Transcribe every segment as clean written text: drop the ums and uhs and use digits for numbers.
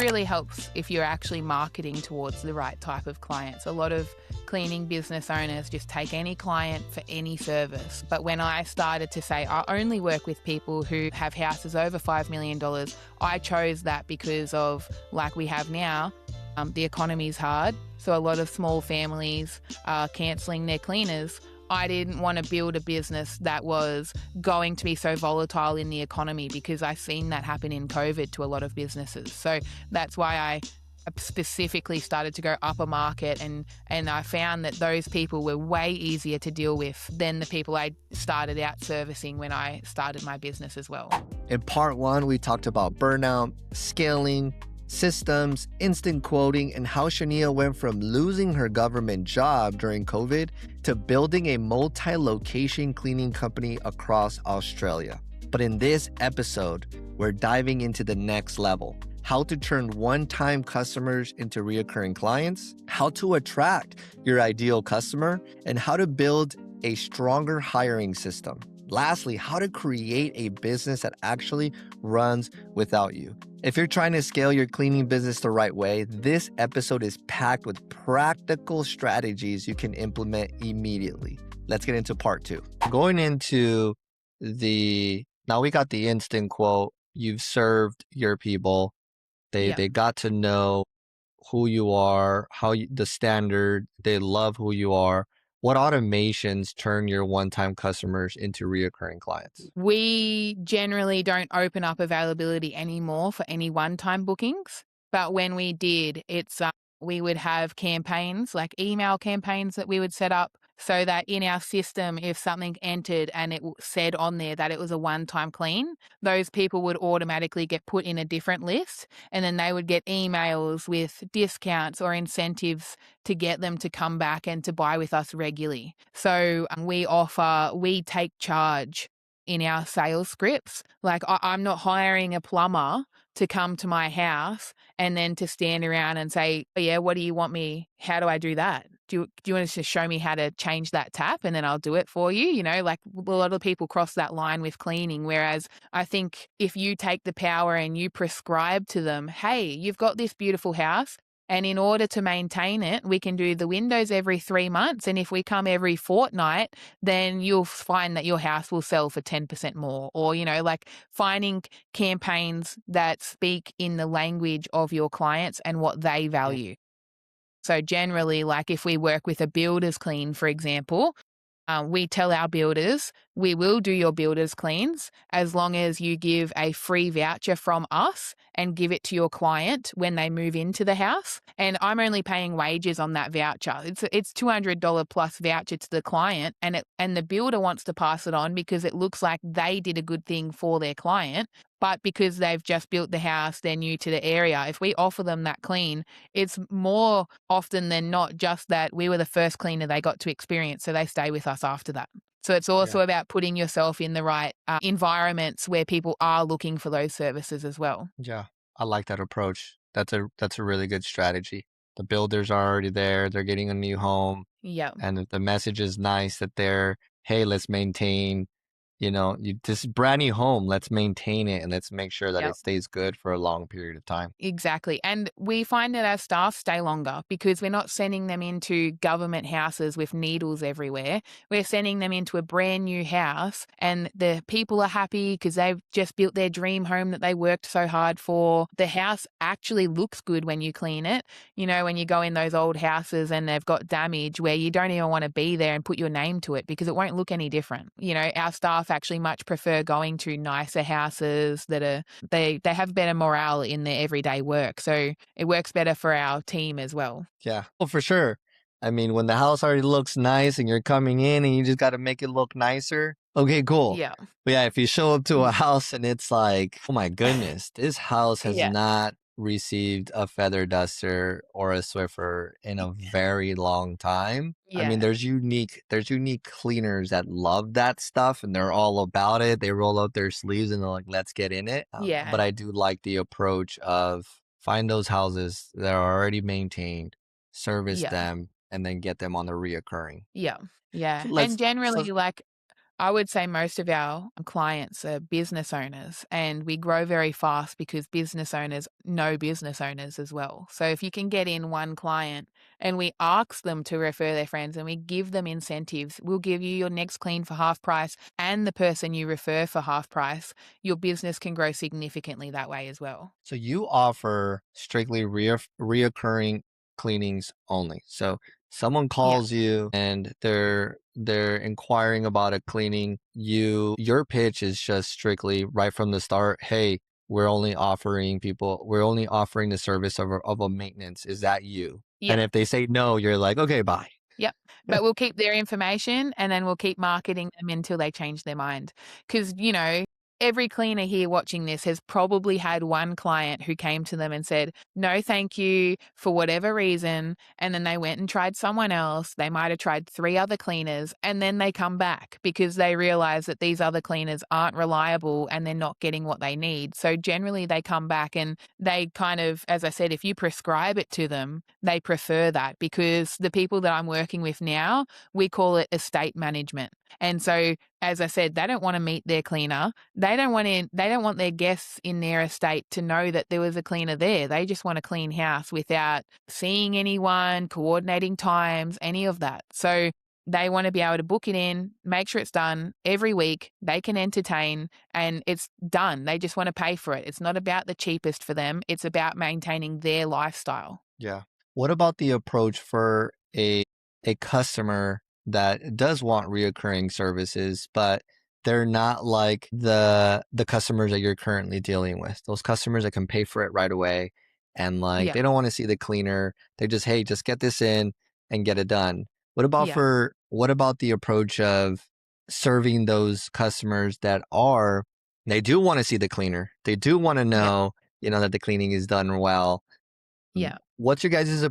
really helps if you're actually marketing towards the right type of clients. A lot of cleaning business owners just take any client for any service. But when I started to say I only work with people who have houses over $5 million, I chose that because of, like we have now, the economy's hard. So a lot of small families are cancelling their cleaners. I didn't want to build a business that was going to be so volatile in the economy, because I've seen that happen in COVID to a lot of businesses. So that's why I specifically started to go upper market, and I found that those people were way easier to deal with than the people I started out servicing when I started my business as well. In part one, we talked about burnout, scaling, systems, instant quoting, and how Shania went from losing her government job during COVID to building a multi-location cleaning company across Australia. But in this episode, we're diving into the next level: how to turn one-time customers into recurring clients, how to attract your ideal customer, and how to build a stronger hiring system. Lastly, how to create a business that actually runs without you. If you're trying to scale your cleaning business the right way, this episode is packed with practical strategies you can implement immediately. Let's get into part two. Going into now we got the instant quote. You've served your people. They got to know who you are, the standard. They love who you are. What automations turn your one-time customers into reoccurring clients? We generally don't open up availability anymore for any one-time bookings. But when we did, we would have campaigns, like email campaigns that we would set up, so that in our system, if something entered and it said on there that it was a one-time clean, those people would automatically get put in a different list, and then they would get emails with discounts or incentives to get them to come back and to buy with us regularly. So we take charge in our sales scripts. Like I'm not hiring a plumber to come to my house and then to stand around and say, oh, yeah, what do you want me? How do I do that? Do you want to show me how to change that tap and then I'll do it for you? You know, like a lot of people cross that line with cleaning. Whereas I think if you take the power and you prescribe to them, hey, you've got this beautiful house, and in order to maintain it, we can do the windows every 3 months. And if we come every fortnight, then you'll find that your house will sell for 10% more. Or, you know, like finding campaigns that speak in the language of your clients and what they value. So generally, like if we work with a builder's clean, for example, we tell our builders, we will do your builder's cleans as long as you give a free voucher from us and give it to your client when they move into the house. And I'm only paying wages on that voucher. It's $200 plus voucher to the client, and the builder wants to pass it on because it looks like they did a good thing for their client. But because they've just built the house, they're new to the area, if we offer them that clean, it's more often than not just that we were the first cleaner they got to experience, so they stay with us after that. So it's also about putting yourself in the right environments where people are looking for those services as well. Yeah, I like that approach. That's a really good strategy. The builders are already there. They're getting a new home. Yeah. And the message is nice that hey, let's maintain, this brand new home, let's maintain it and let's make sure that it stays good for a long period of time. Exactly. And we find that our staff stay longer because we're not sending them into government houses with needles everywhere. We're sending them into a brand new house, and the people are happy because they've just built their dream home that they worked so hard for. The house actually looks good when you clean it. You know, when you go in those old houses and they've got damage where you don't even want to be there and put your name to it because it won't look any different. You know, our staff actually much prefer going to nicer houses that they have better morale in their everyday work. So it works better for our team as well. Yeah, well, for sure. I mean, when the house already looks nice and you're coming in and you just got to make it look nicer. Okay, cool. Yeah. But yeah, if you show up to a house and it's like, oh my goodness, this house has not received a feather duster or a Swiffer in a very long time. I mean, there's unique cleaners that love that stuff and they're all about it. They roll up their sleeves and they're like, let's get in it. But I do like the approach of find those houses that are already maintained, service them, and then get them on the reoccurring. Yeah. And generally, I would say most of our clients are business owners, and we grow very fast because business owners know business owners as well. So if you can get in one client and we ask them to refer their friends and we give them incentives, we'll give you your next clean for half price and the person you refer for half price, your business can grow significantly that way as well. So you offer strictly reoccurring cleanings only. So someone Yeah. calls you and they're inquiring about a cleaning. Your pitch is just strictly right from the start. Hey, we're only offering the service of a maintenance. Is that you? And Yeah. if they say no, you're like, okay, bye. Yep. But we'll keep their information and then we'll keep marketing them until they change their mind. Because, every cleaner here watching this has probably had one client who came to them and said, no, thank you for whatever reason. And then they went and tried someone else. They might have tried 3 other cleaners and then they come back because they realize that these other cleaners aren't reliable and they're not getting what they need. So generally they come back and they kind of, as I said, if you prescribe it to them, they prefer that because the people that I'm working with now, we call it estate management. And so, as I said, they don't want to meet their cleaner. They don't want their guests in their estate to know that there was a cleaner there. They just want a clean house without seeing anyone, coordinating times, any of that. So they want to be able to book it in, make sure it's done every week. They can entertain and it's done. They just want to pay for it. It's not about the cheapest for them. It's about maintaining their lifestyle. Yeah. What about the approach for a customer that does want reoccurring services, but they're not like the customers that you're currently dealing with? Those customers that can pay for it right away and like Yeah. they don't want to see the cleaner. They just, hey, just get this in and get it done. Yeah. What about the approach of serving those customers that are they do want to see the cleaner. They do want to Yeah. know, that the cleaning is done well. Yeah. What's your guys'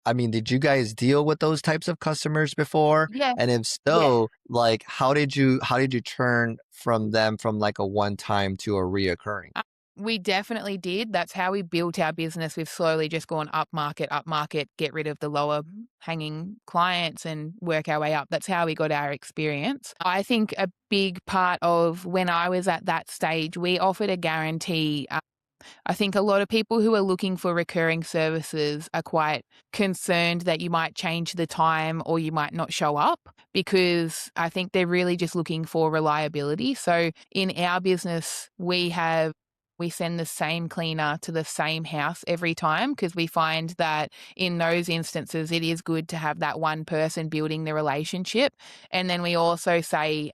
I mean, did you guys deal with those types of customers before? Yeah. And if Yeah. so, like how did you turn from them from like a one time to a reoccurring? Uh, we definitely did. That's how we built our business. We've slowly just gone up market, get rid of the lower hanging clients and work our way up. That's how we got our experience. I think a big part of when I was at that stage, we offered a guarantee. I think a lot of people who are looking for recurring services are quite concerned that you might change the time or you might not show up because I think they're really just looking for reliability. So in our business, we send the same cleaner to the same house every time because we find that in those instances, it is good to have that one person building the relationship. And then we also say,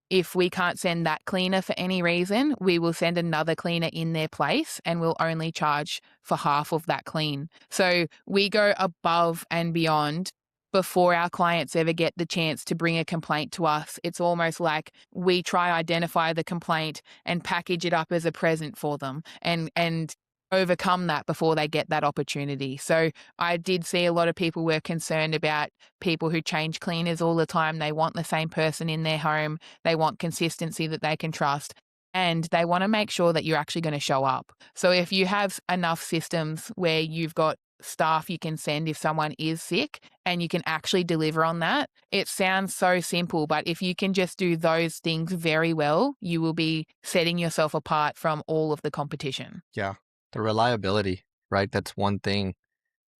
if we can't send that cleaner for any reason, we will send another cleaner in their place and we'll only charge for half of that clean. So we go above and beyond before our clients ever get the chance to bring a complaint to us. It's almost like we try identify the complaint and package it up as a present for them and overcome that before they get that opportunity. So I did see a lot of people were concerned about people who change cleaners all the time. They want the same person in their home. They want consistency that they can trust. And they want to make sure that you're actually going to show up. So if you have enough systems where you've got staff you can send if someone is sick and you can actually deliver on that, it sounds so simple, but if you can just do those things very well, you will be setting yourself apart from all of the competition. Yeah. The reliability, right? That's one thing.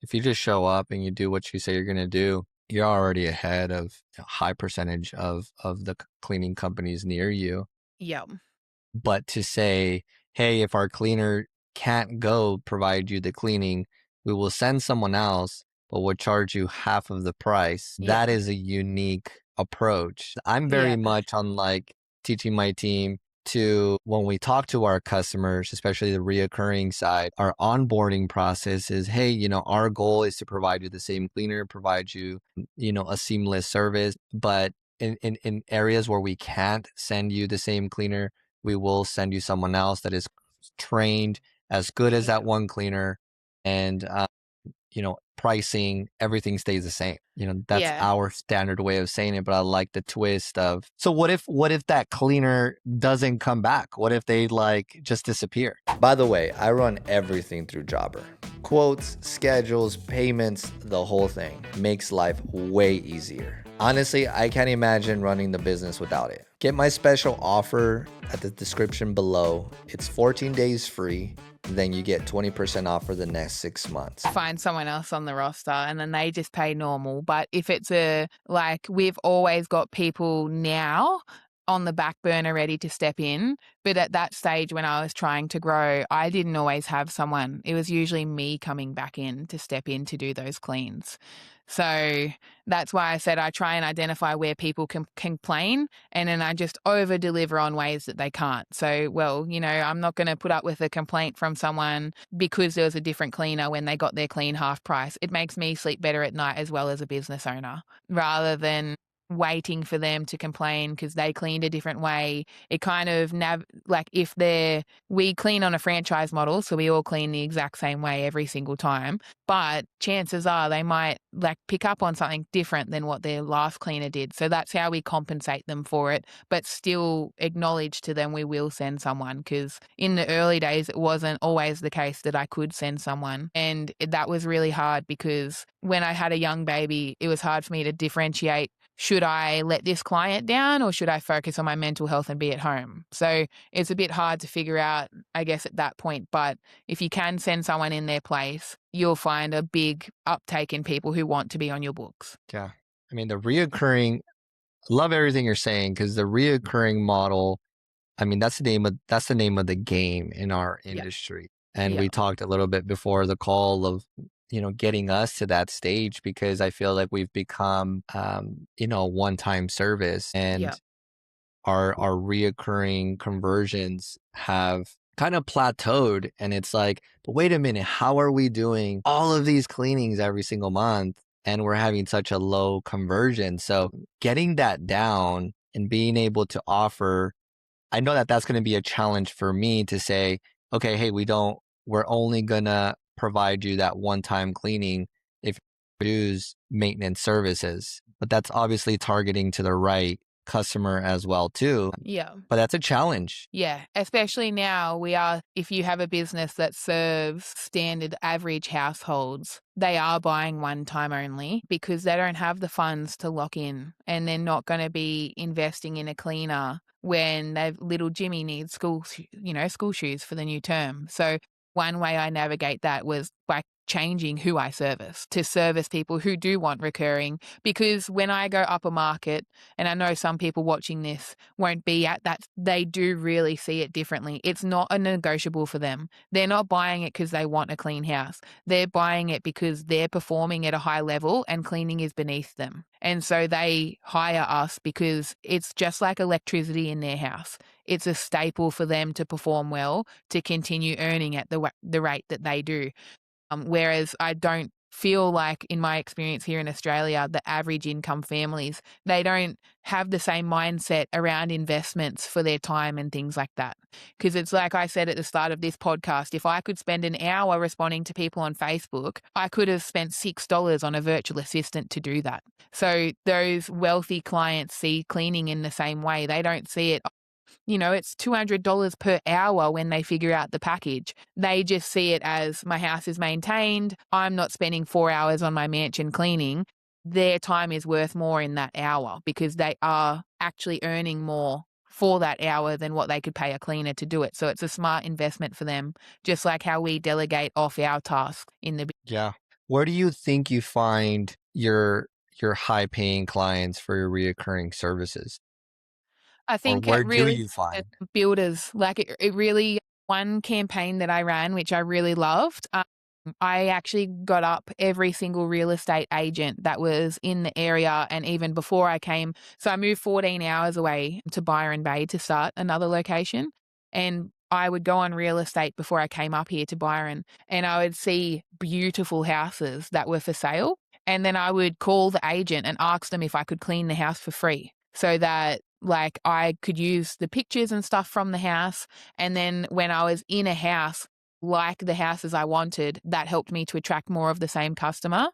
If you just show up and you do what you say you're going to do, you're already ahead of a high percentage of the cleaning companies near you. Yep. But to say, hey, if our cleaner can't go provide you the cleaning, we will send someone else, but we'll charge you half of the price. Yeah. That is a unique approach. I'm very Yeah. much on like teaching my team to when we talk to our customers, especially the reoccurring side, our onboarding process is, hey, our goal is to provide you the same cleaner, provide you, a seamless service. But in areas where we can't send you the same cleaner, we will send you someone else that is trained as good as that Yeah. one cleaner. And, pricing, everything stays the same. That's Yeah. our standard way of saying it, but I like the twist of, so what if that cleaner doesn't come back? What if they like just disappear? By the way, I run everything through Jobber. Quotes, schedules, payments, the whole thing makes life way easier. Honestly, I can't imagine running the business without it. Get my special offer at the description below. It's 14 days free. Then you get 20% off for the next 6 months. Find someone else on the roster and then they just pay normal. But if it's we've always got people now on the back burner ready to step in. But at that stage when I was trying to grow, I didn't always have someone. It was usually me coming back in to step in to do those cleans. So that's why I said I try and identify where people can complain and then I just over deliver on ways that they can't. So, well, I'm not going to put up with a complaint from someone because there was a different cleaner when they got their clean half price. It makes me sleep better at night as well as a business owner rather than waiting for them to complain because they cleaned a different way. It kind of we clean on a franchise model, so we all clean the exact same way every single time. But chances are they might pick up on something different than what their last cleaner did. So that's how we compensate them for it, but still acknowledge to them we will send someone because in the early days it wasn't always the case that I could send someone. And that was really hard because when I had a young baby, it was hard for me to differentiate. Should I let this client down or should I focus on my mental health and be at home? So it's a bit hard to figure out, I guess, at that point. But if you can send someone in their place, you'll find a big uptake in people who want to be on your books. Yeah. I mean, I love everything you're saying because the reoccurring model, I mean, that's the name of the game in our industry. And Yeah. we talked a little bit before the call of, getting us to that stage because I feel like we've become, a one-time service and our reoccurring conversions have kind of plateaued. And it's like, but wait a minute, how are we doing all of these cleanings every single month and we're having such a low conversion? So getting that down and being able to offer, I know that that's going to be a challenge for me to say, okay, hey, we're only going to provide you that one-time cleaning if you use maintenance services. But that's obviously targeting to the right customer as well too. Yeah. But that's a challenge. Yeah, especially now if you have a business that serves standard average households, they are buying one time only because they don't have the funds to lock in and they're not going to be investing in a cleaner when little Jimmy needs school shoes for the new term. So one way I navigate that was by changing who I service to service people who do want recurring because when I go up a market, and I know some people watching this won't be at that, they do really see it differently. It's not a negotiable for them. They're not buying it because they want a clean house. They're buying it because they're performing at a high level and cleaning is beneath them. And so they hire us because it's just like electricity in their house. It's a staple for them to perform well, to continue earning at the rate that they do. Whereas I don't feel like, in my experience here in Australia, the average income families, they don't have the same mindset around investments for their time and things like that. Because it's like I said at the start of this podcast, if I could spend an hour responding to people on Facebook, I could have spent $6 on a virtual assistant to do that. So those wealthy clients see cleaning in the same way. They don't see it, it's $200 per hour when they figure out the package. They just see it as my house is maintained. I'm not spending 4 hours on my mansion cleaning. Their time is worth more in that hour because they are actually earning more for that hour than what they could pay a cleaner to do it. So it's a smart investment for them, just like how we delegate off our tasks in the. Yeah. Where do you think you find your high paying clients for your reoccurring services? I Or think where it do really you find? builders, it really, one campaign that I ran, which I really loved, I actually got up every single real estate agent that was in the area and even before I came. So I moved 14 hours away to Byron Bay to start another location. And I would go on real estate before I came up here to Byron and I would see beautiful houses that were for sale. And then I would call the agent and ask them if I could clean the house for free so that I could use the pictures and stuff from the house. And then when I was in a house, like the houses I wanted, that helped me to attract more of the same customer.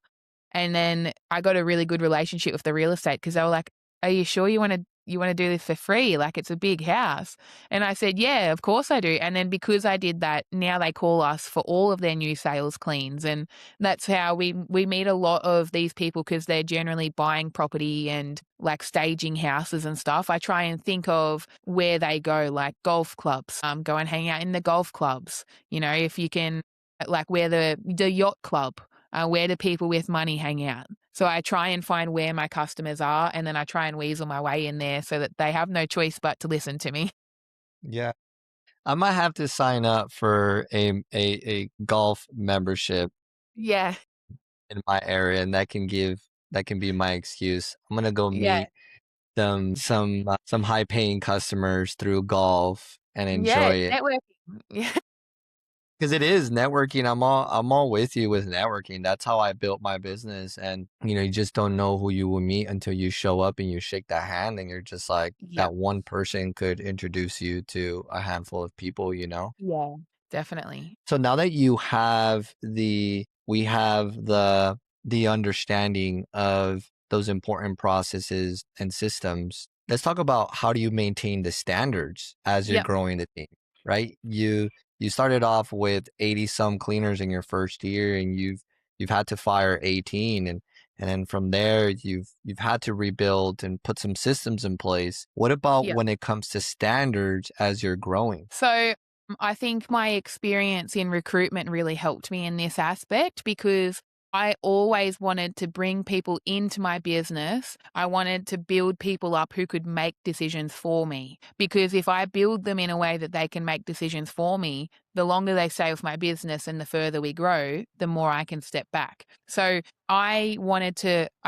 And then I got a really good relationship with the real estate because they were like, are you sure you want to, you wanna do this for free? Like, it's a big house." And I said, "Yeah, of course I do." And then because I did that, now they call us for all of their new sales cleans, and that's how we meet a lot of these people because 'cause they're generally buying property and, like, staging houses and stuff. I try and think of where they go, like golf clubs, go and hang out in the golf clubs, if you can, like, where the yacht club, where do people with money hang out? So I try and find where my customers are, and then I try and weasel my way in there so that they have no choice but to listen to me. Yeah. I might have to sign up for a golf membership Yeah, in my area, and that can be my excuse. I'm gonna go yeah, meet some high paying customers through golf and yeah, enjoy it. networking. Yeah, 'Cause it is networking. I'm all with you with networking. That's how I built my business, and, you just don't know who you will meet until you show up and you shake that hand, and you're just like, yep, that one person could introduce you to a handful of people, you know? yeah, definitely. So now that you have we have the understanding of those important processes and systems, let's talk about how do you maintain the standards as you're Yep, growing the team, right? You started off with 80 some cleaners in your first year, and you've had to fire 18, and then from there you've had to rebuild and put some systems in place. What about yep. when it comes to standards as you're growing? So, I think my experience in recruitment really helped me in this aspect because I always wanted to bring people into my business. I wanted to build people up who could make decisions for me. Because if I build them in a way that they can make decisions for me, the longer they stay with my business and the further we grow, the more I can step back. So I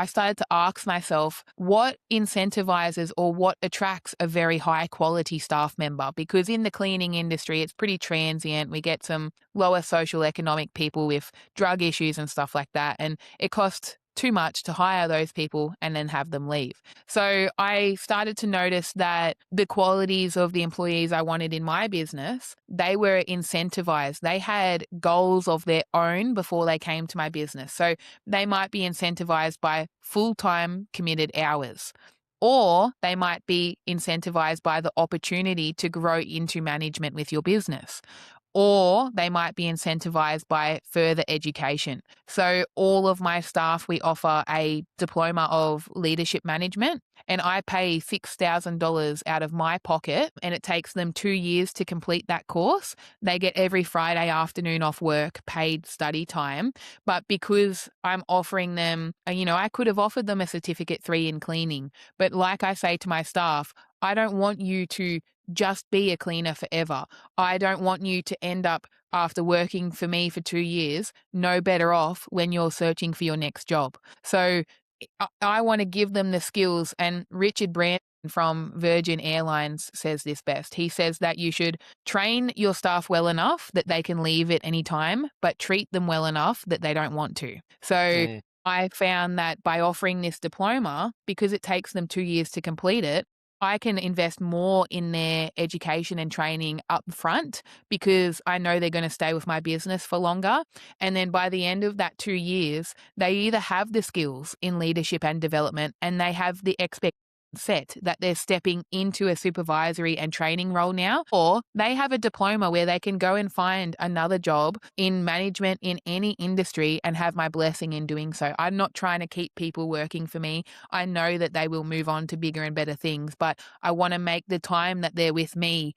started to ask myself what incentivizes or what attracts a very high quality staff member? Because in the cleaning industry, it's pretty transient. We get some lower social economic people with drug issues and stuff like that. And it costs too much to hire those people and then have them leave. So I started to notice that the qualities of the employees I wanted in my business, they were incentivized. They had goals of their own before they came to my business. So they might be incentivized by full-time committed hours, or they might be incentivized by the opportunity to grow into management with your business, or they might be incentivized by further education. So, all of my staff, we offer a diploma of leadership management, and I pay $6,000 out of my pocket, and it takes them 2 years to complete that course. They get every Friday afternoon off work, paid study time. But because I'm offering them, I could have offered them a certificate 3 in cleaning, but like I say to my staff, I don't want you to just be a cleaner forever. I don't want you to end up after working for me for 2 years, no better off when you're searching for your next job. So I want to give them the skills. And Richard Branson from Virgin Airlines says this best. He says that you should train your staff well enough that they can leave at any time, but treat them well enough that they don't want to. So Mm, I found that by offering this diploma, because it takes them 2 years to complete it, I can invest more in their education and training up front because I know they're going to stay with my business for longer. And then by the end of that 2 years, they either have the skills in leadership and development and they have the expectation set that they're stepping into a supervisory and training role now, or they have a diploma where they can go and find another job in management in any industry and have my blessing in doing so. I'm not trying to keep people working for me. I know that they will move on to bigger and better things, but I want to make the time that they're with me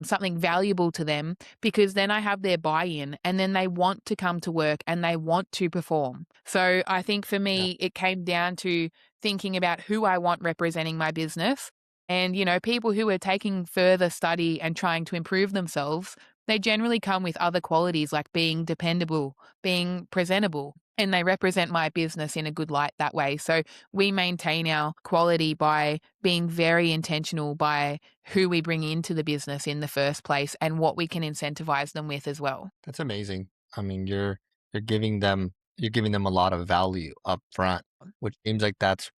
something valuable to them because then I have their buy-in and then they want to come to work and they want to perform. So I think for yeah. me, it came down to thinking about who I want representing my business. And, people who are taking further study and trying to improve themselves, they generally come with other qualities like being dependable, being presentable, and they represent my business in a good light that way. So we maintain our quality by being very intentional by who we bring into the business in the first place and what we can incentivize them with as well. That's amazing. I mean, you're giving them a lot of value up front, which seems like that's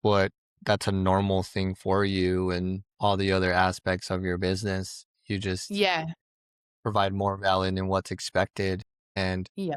a normal thing for you and all the other aspects of your business. You just Yeah. provide more value than what's expected, and Yeah.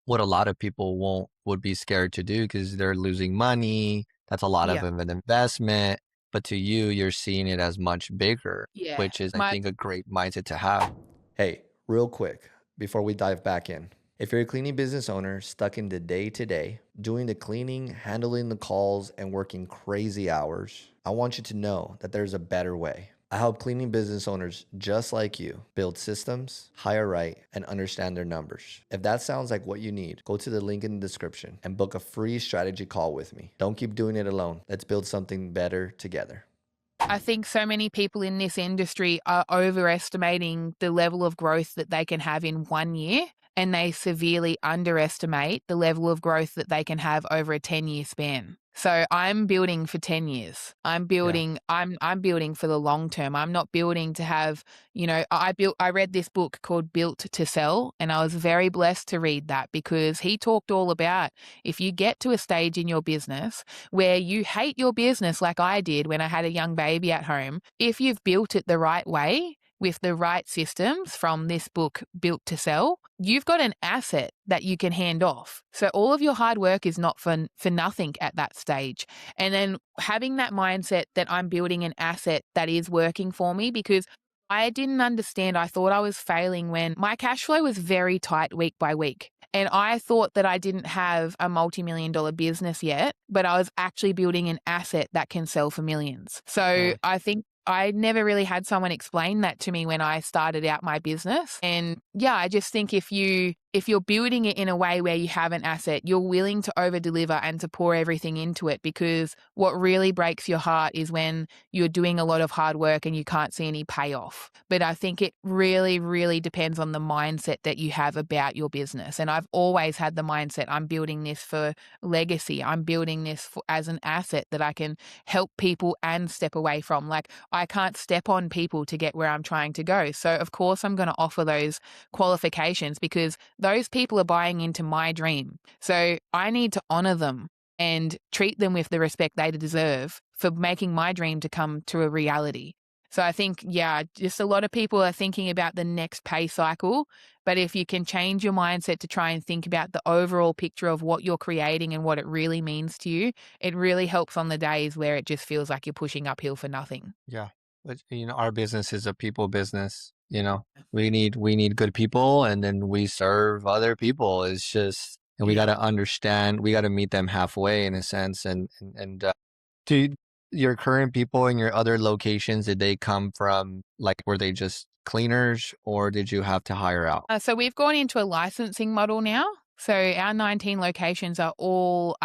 what a lot of people won't would be scared to do because they're losing money. That's a lot of Yeah. an investment. but to you, you're seeing it as much bigger, Yeah. which is, I My think, a great mindset to have. Hey, real quick, before we dive back in, if you're a cleaning business owner stuck in the day to day, doing the cleaning, handling the calls, and working crazy hours, I want you to know that there's a better way. I help cleaning business owners just like you build systems, hire right, and understand their numbers. If that sounds like what you need, go to the link in the description and book a free strategy call with me. Don't keep doing it alone. Let's build something better together. I think so many people in this industry are overestimating the level of growth that they can have in 1 year, and they severely underestimate the level of growth that they can have over a 10-year span. So I'm building for 10 years. Yeah. I'm building for the long term. I'm not building to have, I read this book called Built to Sell, and I was very blessed to read that because he talked all about if you get to a stage in your business where you hate your business like I did when I had a young baby at home, if you've built it the right way with the right systems from this book, Built to Sell, you've got an asset that you can hand off. So all of your hard work is not for nothing at that stage. And then having that mindset that I'm building an asset that is working for me because I didn't understand. I thought I was failing when my cash flow was very tight week by week. And I thought that I didn't have a multi-million dollar business yet, but I was actually building an asset that can sell for millions. So Right. I think I never really had someone explain that to me when I started out my business. And yeah, I just think if you're building it in a way where you have an asset, you're willing to over deliver and to pour everything into it because what really breaks your heart is when you're doing a lot of hard work and you can't see any payoff. But I think it really, really depends on the mindset that you have about your business. And I've always had the mindset I'm building this for legacy. I'm building this as an asset that I can help people and step away from. Like I can't step on people to get where I'm trying to go. So of course I'm going to offer those qualifications because those people are buying into my dream. So I need to honor them and treat them with the respect they deserve for making my dream to come to a reality. So I think, yeah, just a lot of people are thinking about the next pay cycle. But if you can change your mindset to try and think about the overall picture of what you're creating and what it really means to you, it really helps on the days where it just feels like you're pushing uphill for nothing. Yeah. But our business is a people business, We need good people and then we serve other people. It's just and we got Yeah. to understand, we got to meet them halfway in a sense and do your current people in your other locations, did they come from like were they just cleaners or did you have to hire out? So we've gone into a licensing model now. So our 19 locations are all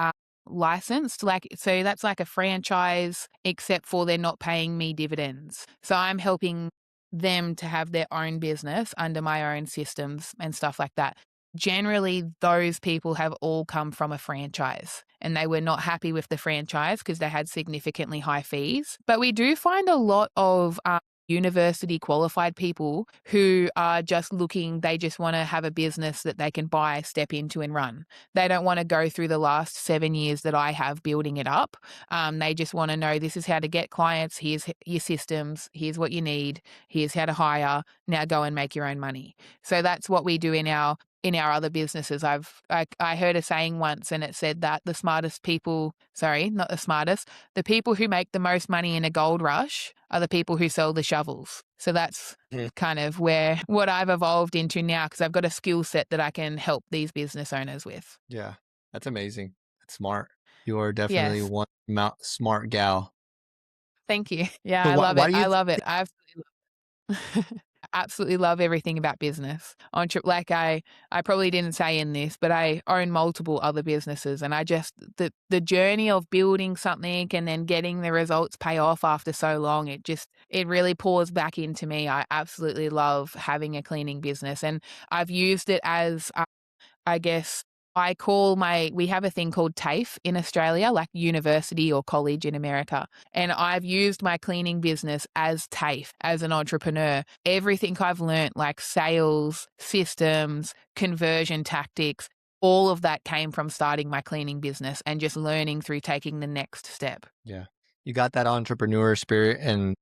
licensed. So that's like a franchise, except for they're not paying me dividends. So I'm helping them to have their own business under my own systems and stuff like that. Generally, those people have all come from a franchise and they were not happy with the franchise because they had significantly high fees. But we do find a lot of university qualified people who are just looking, they just want to have a business that they can buy, step into, and run. They don't want to go through the last 7 years that I have building it up. They just want to know this is how to get clients, here's your systems, here's what you need, here's how to hire, now go and make your own money. So that's what we do in our other businesses. I heard a saying once and it said that the smartest people, sorry, not the smartest, the people who make the most money in a gold rush are the people who sell the shovels. So that's Mhm. kind of where what I've evolved into now because I've got a skill set that I can help these business owners with. Yeah. That's amazing. That's smart. You are definitely Yes. one smart gal. Thank you. Yeah, So I why, love why it. do I you love it. I absolutely love everything about business. Like I probably didn't say in this, but I own multiple other businesses, and I just the journey of building something and then getting the results pay off after so long, it really pours back into me. I absolutely love having a cleaning business, and I've used it as I guess we have a thing called TAFE in Australia, like university or college in America. And I've used my cleaning business as TAFE, as an entrepreneur. Everything I've learned, like sales, systems, conversion tactics, all of that came from starting my cleaning business and just learning through taking the next step. Yeah. You got that entrepreneur spirit and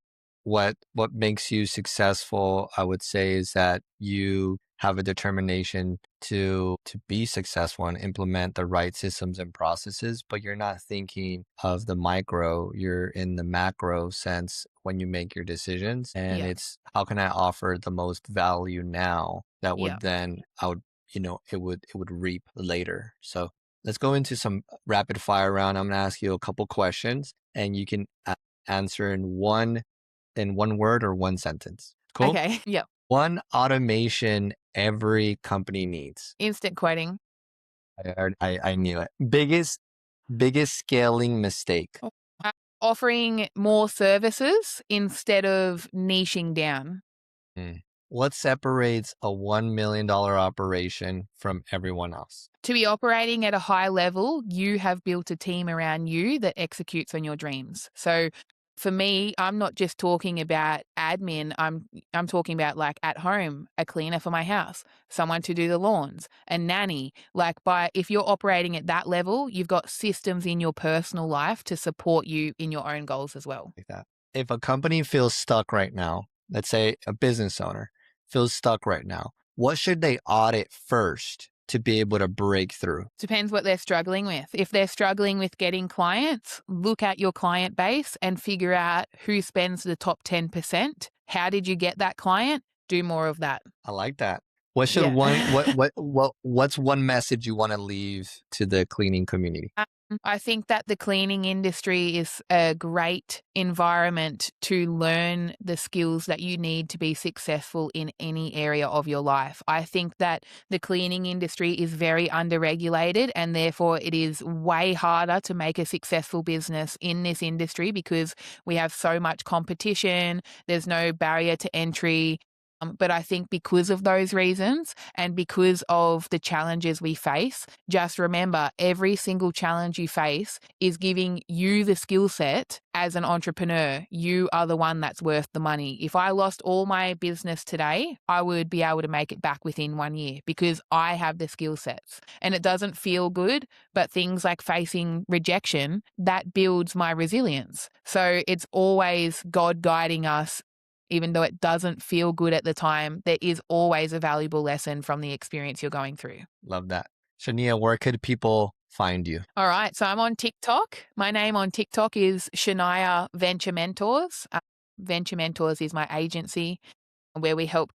what makes you successful, I would say, is that you have a determination to be successful and implement the right systems and processes, but you're not thinking of the micro, you're in the macro sense when you make your decisions. And Yeah. it's how can I offer the most value now that Yeah. would then it would reap later. So let's go into some rapid fire round. I'm gonna ask you a couple questions and you can answer in one word or one sentence. Cool? Okay. Yep. One automation every company needs. Instant quoting. I knew it. Biggest scaling mistake. Uh, Offering more services instead of niching down. Hmm. What separates a $1 million operation from everyone else? To be operating at a high level, you have built a team around you that executes on your dreams. So for me, I'm not just talking about admin. I'm talking about like at home, a cleaner for my house, someone to do the lawns, a nanny. If you're operating at that level, you've got systems in your personal life to support you in your own goals as well. Like that. If a company feels stuck right now, let's say a business owner feels stuck right now, what should they audit first to be able to break through? Depends what they're struggling with. If they're struggling with getting clients, look at your client base and figure out who spends the top 10%. How did you get that client? Do more of that. I like that. What should Yeah. what's one message you want to leave to the cleaning community? I think that the cleaning industry is a great environment to learn the skills that you need to be successful in any area of your life. I think that the cleaning industry is very underregulated and therefore it is way harder to make a successful business in this industry because we have so much competition, there's no barrier to entry. But I think because of those reasons and because of the challenges we face, just remember every single challenge you face is giving you the skill set as an entrepreneur. You are the one that's worth the money. If I lost all my business today, I would be able to make it back within 1 year because I have the skill sets. And it doesn't feel good, but things like facing rejection, that builds my resilience. So it's always God guiding us. Even though it doesn't feel good at the time, there is always a valuable lesson from the experience you're going through. Love that. Shania, where could people find you? All right, so I'm on TikTok. My name on TikTok is Shania Venture Mentors. Venture Mentors is my agency where we help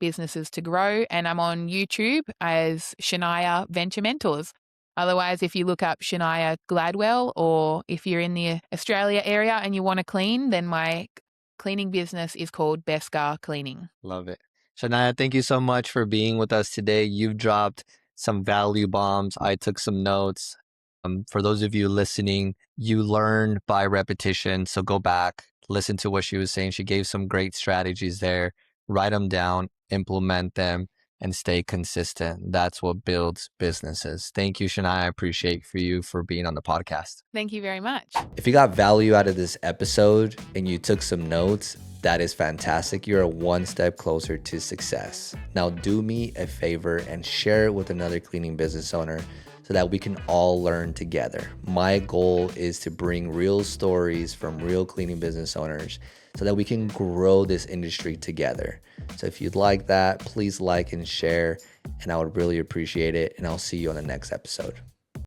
businesses to grow. And I'm on YouTube as Shania Venture Mentors. Otherwise, if you look up Shania Gladwell, or if you're in the Australia area and you want to clean, then my cleaning business is called Beskar Cleaning. Love it. Shania, thank you so much for being with us today. You've dropped some value bombs. I took some notes. For those of you listening, you learn by repetition. So go back, listen to what she was saying. She gave some great strategies there. Write them down, implement them, and stay consistent. That's what builds businesses. Thank you, Shania. I appreciate you for being on the podcast. Thank you very much. If you got value out of this episode and you took some notes, that is fantastic. You're one step closer to success. Now do me a favor and share it with another cleaning business owner so that we can all learn together. My goal is to bring real stories from real cleaning business owners so that we can grow this industry together. So if you'd like that, please like and share, and I would really appreciate it. And I'll see you on the next episode.